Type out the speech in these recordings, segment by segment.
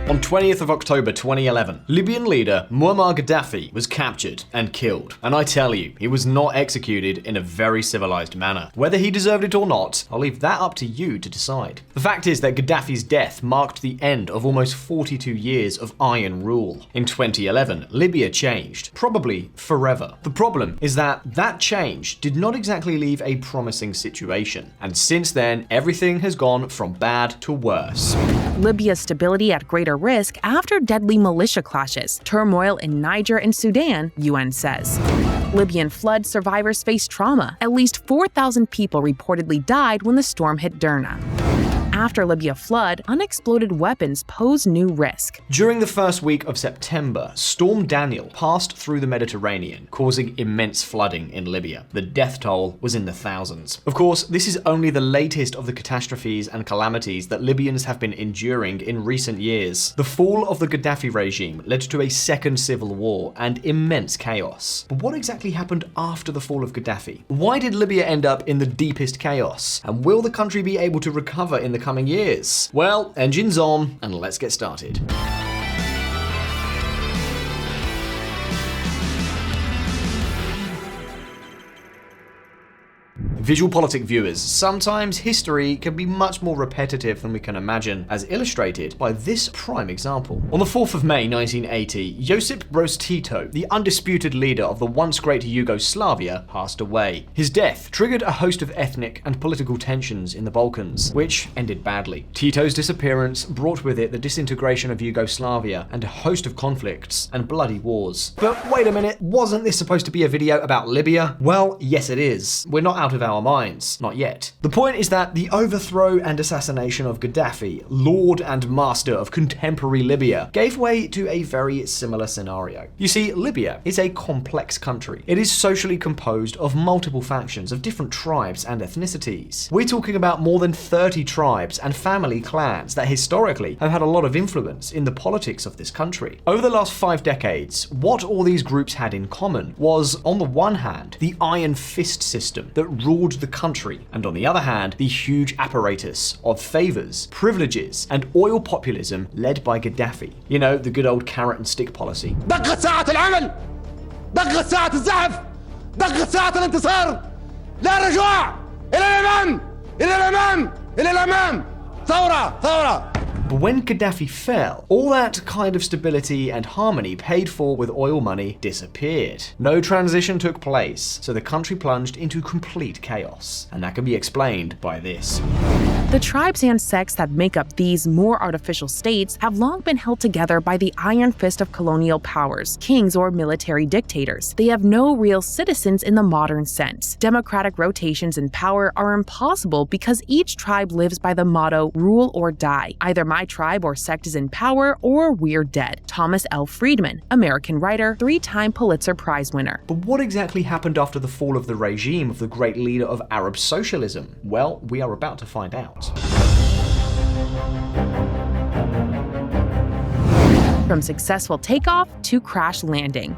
On 20th of October 2011, Libyan leader Muammar Gaddafi was captured and killed. And I tell you, he was not executed in a very civilized manner. Whether he deserved it or not, I'll leave that up to you to decide. The fact is that Gaddafi's death marked the end of almost 42 years of iron rule. In 2011, Libya changed, probably forever. The problem is that that change did not exactly leave a promising situation. And since then, everything has gone from bad to worse. Libya's stability at greater risk after deadly militia clashes, turmoil in Niger and Sudan, UN says. Libyan flood survivors face trauma. At least 4,000 people reportedly died when the storm hit Derna. After Libya flood, unexploded weapons pose new risk. During the first week of September, Storm Daniel passed through the Mediterranean, causing immense flooding in Libya. The death toll was in the thousands. Of course, this is only the latest of the catastrophes and calamities that Libyans have been enduring in recent years. The fall of the Gaddafi regime led to a second civil war and immense chaos. But what exactly happened after the fall of Gaddafi? Why did Libya end up in the deepest chaos? And will the country be able to recover in the coming years? Well, engines on, and let's get started. VisualPolitik viewers, sometimes history can be much more repetitive than we can imagine, as illustrated by this prime example. On the 4th of May 1980, Josip Broz Tito, the undisputed leader of the once great Yugoslavia, passed away. His death triggered a host of ethnic and political tensions in the Balkans, which ended badly. Tito's disappearance brought with it the disintegration of Yugoslavia and a host of conflicts and bloody wars. But wait a minute, wasn't this supposed to be a video about Libya? Well, yes it is. We're not out of our minds. Not yet. The point is that the overthrow and assassination of Gaddafi, lord and master of contemporary Libya, gave way to a very similar scenario. You see, Libya is a complex country. It is socially composed of multiple factions of different tribes and ethnicities. We're talking about more than 30 tribes and family clans that historically have had a lot of influence in the politics of this country. Over the last 5 decades, what all these groups had in common was, on the one hand, the iron fist system that ruled the country, and on the other hand, the huge apparatus of favors, privileges, and oil populism led by Gaddafi. You know, the good old carrot and stick policy. دقت ساعة العمل، دقت ساعة الزحف، دقت ساعة الانتصار، لا رجوع، إلى الأمام، إلى الأمام، إلى الأمام، ثورة، ثورة. But when Gaddafi fell, all that kind of stability and harmony paid for with oil money disappeared. No transition took place, so the country plunged into complete chaos. And that can be explained by this. The tribes and sects that make up these more artificial states have long been held together by the iron fist of colonial powers, kings or military dictators. They have no real citizens in the modern sense. Democratic rotations in power are impossible because each tribe lives by the motto, rule or die. Either my tribe or sect is in power or we're dead. Thomas L. Friedman, American writer, 3-time Pulitzer Prize winner. But what exactly happened after the fall of the regime of the great leader of Arab socialism? Well, we are about to find out. From successful takeoff to crash landing.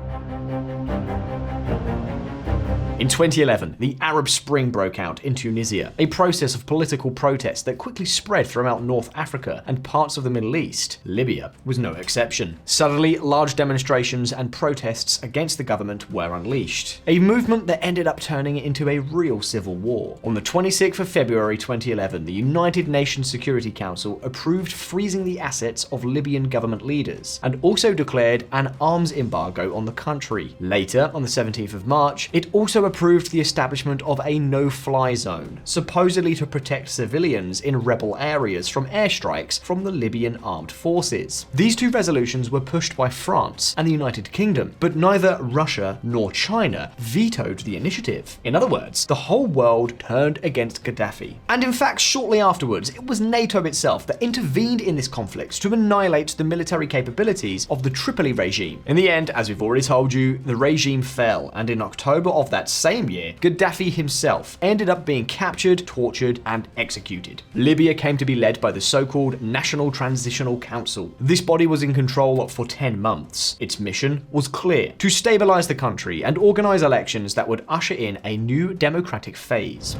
In 2011, the Arab Spring broke out in Tunisia, a process of political protest that quickly spread throughout North Africa and parts of the Middle East. Libya was no exception. Suddenly, large demonstrations and protests against the government were unleashed, a movement that ended up turning into a real civil war. On the 26th of February 2011, the United Nations Security Council approved freezing the assets of Libyan government leaders and also declared an arms embargo on the country. Later, on the 17th of March, it also approved the establishment of a no-fly zone, supposedly to protect civilians in rebel areas from airstrikes from the Libyan armed forces. These two resolutions were pushed by France and the United Kingdom, but neither Russia nor China vetoed the initiative. In other words, the whole world turned against Gaddafi. And in fact, shortly afterwards, it was NATO itself that intervened in this conflict to annihilate the military capabilities of the Tripoli regime. In the end, as we've already told you, the regime fell, and in October of that same year, Gaddafi himself ended up being captured, tortured, and executed. Libya came to be led by the so-called National Transitional Council. This body was in control for 10 months. Its mission was clear: to stabilize the country and organize elections that would usher in a new democratic phase.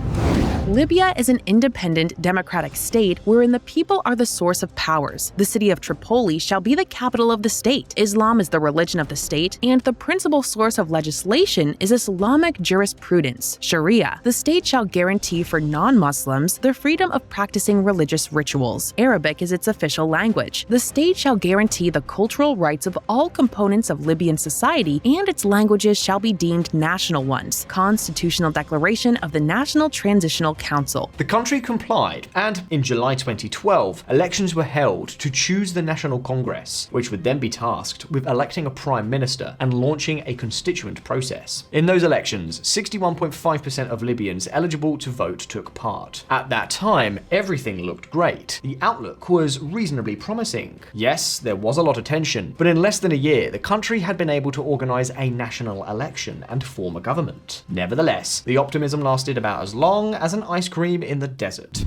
Libya is an independent, democratic state wherein the people are the source of powers. The city of Tripoli shall be the capital of the state. Islam is the religion of the state, and the principal source of legislation is Islamic jurisprudence, Sharia. The state shall guarantee for non-Muslims the freedom of practicing religious rituals. Arabic is its official language. The state shall guarantee the cultural rights of all components of Libyan society, and its languages shall be deemed national ones. Constitutional Declaration of the National Transitional Council. The country complied, and in July 2012, elections were held to choose the National Congress, which would then be tasked with electing a prime minister and launching a constituent process. In those elections, 61.5% of Libyans eligible to vote took part. At that time, everything looked great. The outlook was reasonably promising. Yes, there was a lot of tension, but in less than a year, the country had been able to organize a national election and form a government. Nevertheless, the optimism lasted about as long as an ice cream in the desert.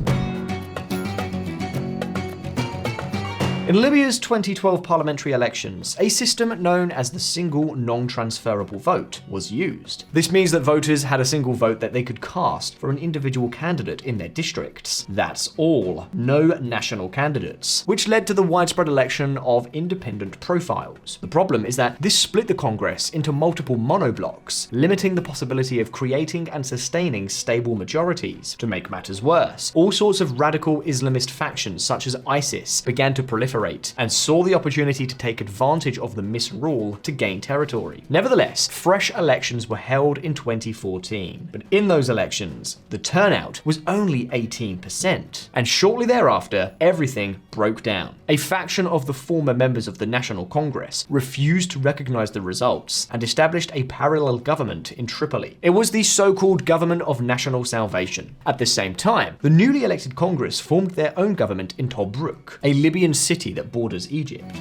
In Libya's 2012 parliamentary elections, a system known as the single non-transferable vote was used. This means that voters had a single vote that they could cast for an individual candidate in their districts. That's all. No national candidates, which led to the widespread election of independent profiles. The problem is that this split the Congress into multiple monoblocks, limiting the possibility of creating and sustaining stable majorities. To make matters worse, all sorts of radical Islamist factions such as ISIS began to proliferate and saw the opportunity to take advantage of the misrule to gain territory. Nevertheless, fresh elections were held in 2014, but in those elections, the turnout was only 18%, and shortly thereafter, everything broke down. A faction of the former members of the National Congress refused to recognize the results and established a parallel government in Tripoli. It was the so-called Government of National Salvation. At the same time, the newly elected Congress formed their own government in Tobruk, a Libyan city that borders Egypt.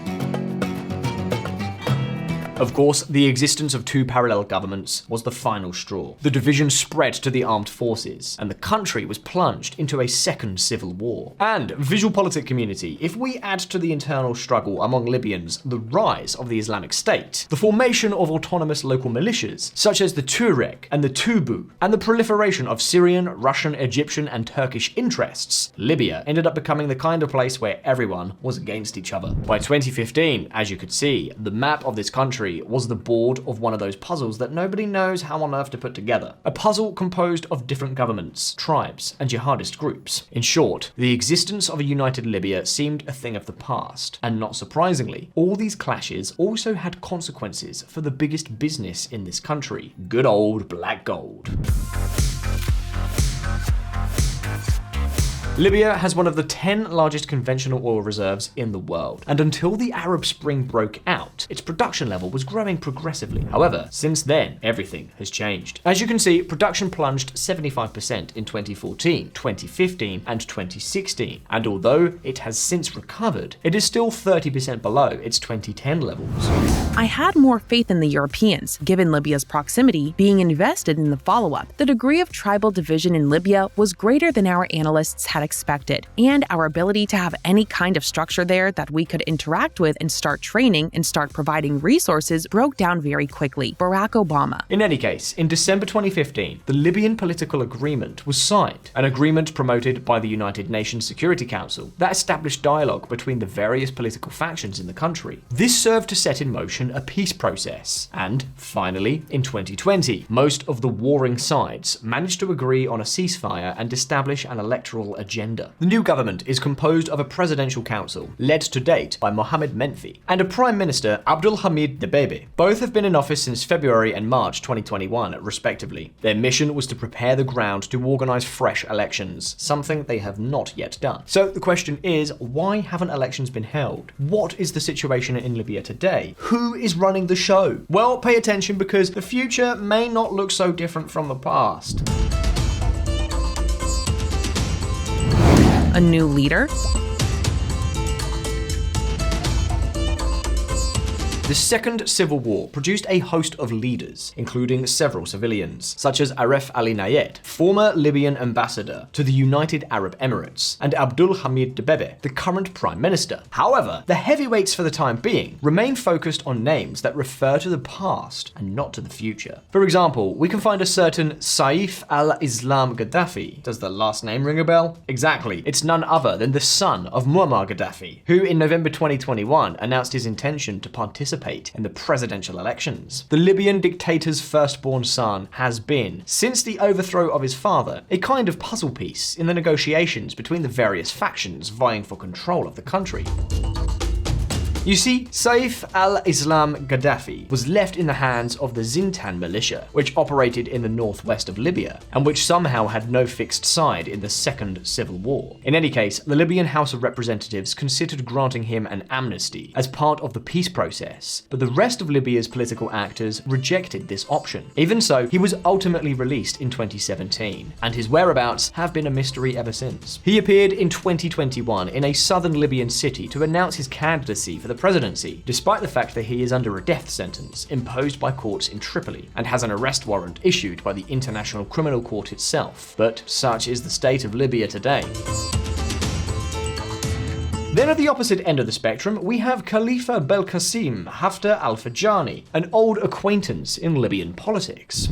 Of course, the existence of two parallel governments was the final straw. The division spread to the armed forces, and the country was plunged into a second civil war. And, VisualPolitik community, if we add to the internal struggle among Libyans the rise of the Islamic State, the formation of autonomous local militias, such as the Tuareg and the Tubu, and the proliferation of Syrian, Russian, Egyptian, and Turkish interests, Libya ended up becoming the kind of place where everyone was against each other. By 2015, as you could see, the map of this country was the board of one of those puzzles that nobody knows how on earth to put together. A puzzle composed of different governments, tribes, and jihadist groups. In short, the existence of a united Libya seemed a thing of the past. And not surprisingly, all these clashes also had consequences for the biggest business in this country: good old black gold. Libya has one of the 10 largest conventional oil reserves in the world, and until the Arab Spring broke out, its production level was growing progressively. However, since then, everything has changed. As you can see, production plunged 75% in 2014, 2015, and 2016, and although it has since recovered, it is still 30% below its 2010 levels. I had more faith in the Europeans, given Libya's proximity, being invested in the follow-up. The degree of tribal division in Libya was greater than our analysts had expected, and our ability to have any kind of structure there that we could interact with and start training and start providing resources broke down very quickly. Barack Obama. In any case, in December 2015, the Libyan political agreement was signed, an agreement promoted by the United Nations Security Council that established dialogue between the various political factions in the country. This served to set in motion a peace process, and finally, in 2020, most of the warring sides managed to agree on a ceasefire and establish an electoral agenda. The new government is composed of a presidential council, led to date by Mohamed Menfi, and a Prime Minister, Abdulhamid Dbeibeh. Both have been in office since February and March 2021, respectively. Their mission was to prepare the ground to organize fresh elections, something they have not yet done. So the question is, why haven't elections been held? What is the situation in Libya today? Who is running the show? Well, pay attention, because the future may not look so different from the past. A new leader? The Second Civil War produced a host of leaders, including several civilians, such as Aref Ali Nayed, former Libyan ambassador to the United Arab Emirates, and Abdul Hamid Dbeiba, the current prime minister. However, the heavyweights for the time being remain focused on names that refer to the past and not to the future. For example, we can find a certain Saif al-Islam Gaddafi. Does the last name ring a bell? Exactly, it's none other than the son of Muammar Gaddafi, who in November 2021 announced his intention to participate in the presidential elections. The Libyan dictator's firstborn son has been, since the overthrow of his father, a kind of puzzle piece in the negotiations between the various factions vying for control of the country. You see, Saif al-Islam Gaddafi was left in the hands of the Zintan militia, which operated in the northwest of Libya, and which somehow had no fixed side in the Second Civil War. In any case, the Libyan House of Representatives considered granting him an amnesty as part of the peace process, but the rest of Libya's political actors rejected this option. Even so, he was ultimately released in 2017, and his whereabouts have been a mystery ever since. He appeared in 2021 in a southern Libyan city to announce his candidacy for the presidency, despite the fact that he is under a death sentence imposed by courts in Tripoli and has an arrest warrant issued by the International Criminal Court itself. But such is the state of Libya today. Then at the opposite end of the spectrum, we have Khalifa Belkacem Haftar al-Fajani, an old acquaintance in Libyan politics.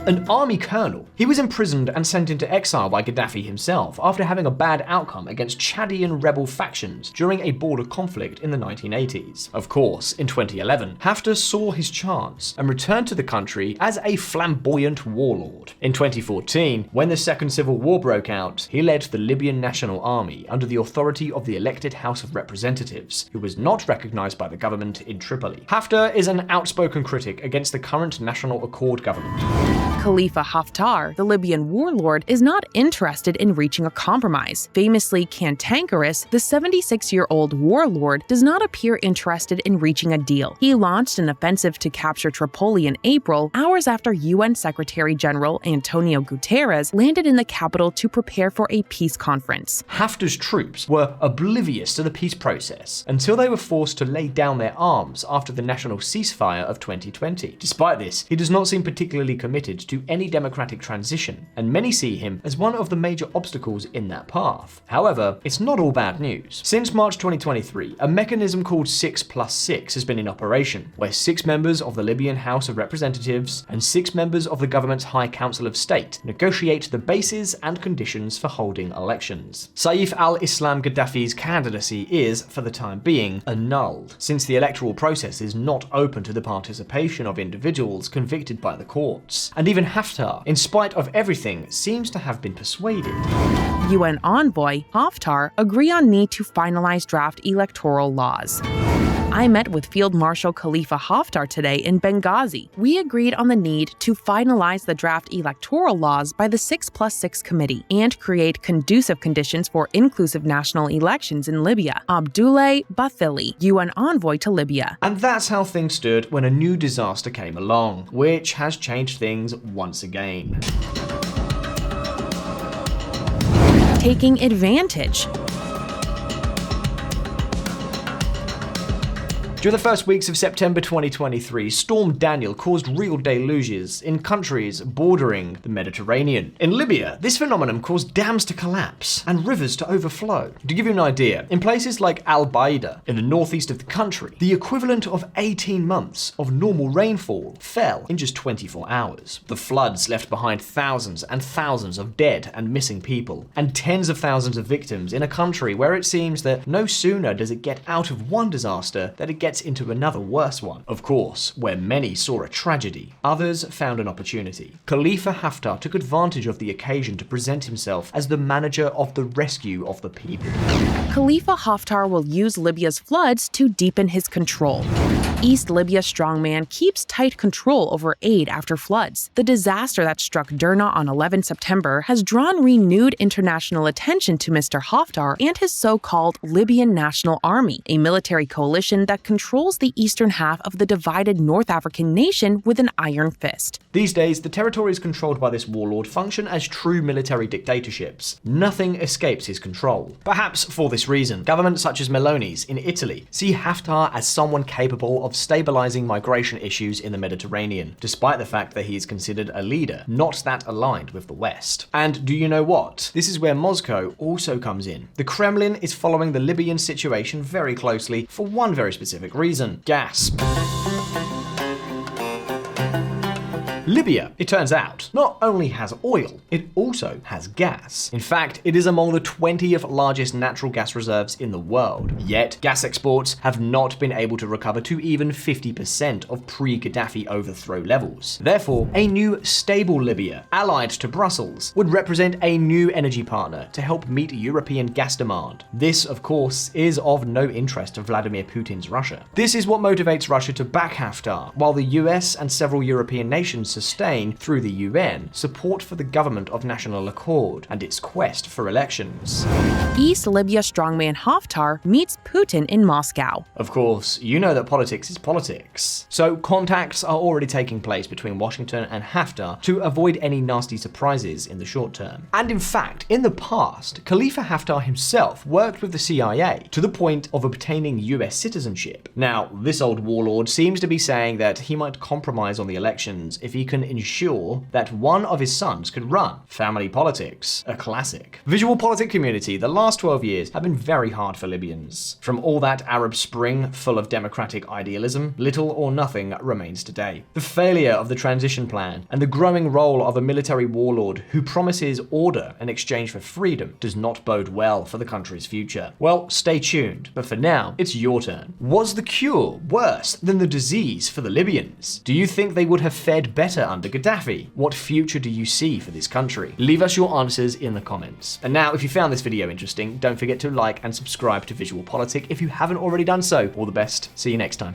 An army colonel, he was imprisoned and sent into exile by Gaddafi himself after having a bad outcome against Chadian rebel factions during a border conflict in the 1980s. Of course, in 2011, Haftar saw his chance and returned to the country as a flamboyant warlord. In 2014, when the Second Civil War broke out, he led the Libyan National Army under the authority of the elected House of Representatives, who was not recognized by the government in Tripoli. Haftar is an outspoken critic against the current National Accord government. Khalifa Haftar, the Libyan warlord, is not interested in reaching a compromise. Famously cantankerous, the 76-year-old warlord does not appear interested in reaching a deal. He launched an offensive to capture Tripoli in April, hours after UN Secretary General Antonio Guterres landed in the capital to prepare for a peace conference. Haftar's troops were oblivious to the peace process until they were forced to lay down their arms after the national ceasefire of 2020. Despite this, he does not seem particularly committed to any democratic transition, and many see him as one of the major obstacles in that path. However, it's not all bad news. Since March 2023, a mechanism called 6+6 has been in operation, where 6 members of the Libyan House of Representatives and 6 members of the government's High Council of State negotiate the bases and conditions for holding elections. Saif al-Islam Gaddafi's candidacy is, for the time being, annulled, since the electoral process is not open to the participation of individuals convicted by the courts. And even Haftar, in spite of everything, seems to have been persuaded. UN envoy Haftar agree on need to finalize draft electoral laws. I met with Field Marshal Khalifa Haftar today in Benghazi. We agreed on the need to finalize the draft electoral laws by the 6+6 committee and create conducive conditions for inclusive national elections in Libya. Abdoulaye Bathily, UN envoy to Libya. And that's how things stood when a new disaster came along, which has changed things once again. Taking advantage. During the first weeks of September 2023, Storm Daniel caused real deluges in countries bordering the Mediterranean. In Libya, this phenomenon caused dams to collapse and rivers to overflow. To give you an idea, in places like Al-Baida, in the northeast of the country, the equivalent of 18 months of normal rainfall fell in just 24 hours. The floods left behind thousands and thousands of dead and missing people, and tens of thousands of victims in a country where it seems that no sooner does it get out of one disaster than it gets into another worse one. Of course, where many saw a tragedy, others found an opportunity. Khalifa Haftar took advantage of the occasion to present himself as the manager of the rescue of the people. Khalifa Haftar will use Libya's floods to deepen his control. East Libya strongman keeps tight control over aid after floods. The disaster that struck Derna on 11 September has drawn renewed international attention to Mr. Haftar and his so-called Libyan National Army, a military coalition that controls the eastern half of the divided North African nation with an iron fist. These days, the territories controlled by this warlord function as true military dictatorships. Nothing escapes his control. Perhaps for this reason, governments such as Meloni's in Italy see Haftar as someone capable of stabilizing migration issues in the Mediterranean, despite the fact that he is considered a leader not that aligned with the West. And do you know what? This is where Moscow also comes in. The Kremlin is following the Libyan situation very closely for one very specific reason: gas. Libya, it turns out, not only has oil, it also has gas. In fact, it is among the 20th largest natural gas reserves in the world. Yet, gas exports have not been able to recover to even 50% of pre-Gaddafi overthrow levels. Therefore, a new stable Libya, allied to Brussels, would represent a new energy partner to help meet European gas demand. This, of course, is of no interest to Vladimir Putin's Russia. This is what motivates Russia to back Haftar, while the US and several European nations sustain, through the UN, support for the government of national accord and its quest for elections. East Libya strongman Haftar meets Putin in Moscow. Of course, you know that politics is politics. So contacts are already taking place between Washington and Haftar to avoid any nasty surprises in the short term. And in fact, in the past, Khalifa Haftar himself worked with the CIA to the point of obtaining US citizenship. Now, this old warlord seems to be saying that he might compromise on the elections if he can ensure that one of his sons could run. Family politics, a classic. VisualPolitik community, the last 12 years have been very hard for Libyans. From all that Arab Spring full of democratic idealism, little or nothing remains today. The failure of the transition plan and the growing role of a military warlord who promises order in exchange for freedom does not bode well for the country's future. Well, stay tuned, but for now, it's your turn. Was the cure worse than the disease for the Libyans? Do you think they would have fared better under Gaddafi? What future do you see for this country? Leave us your answers in the comments. And now, if you found this video interesting, don't forget to like and subscribe to VisualPolitik if you haven't already done so. All the best. See you next time.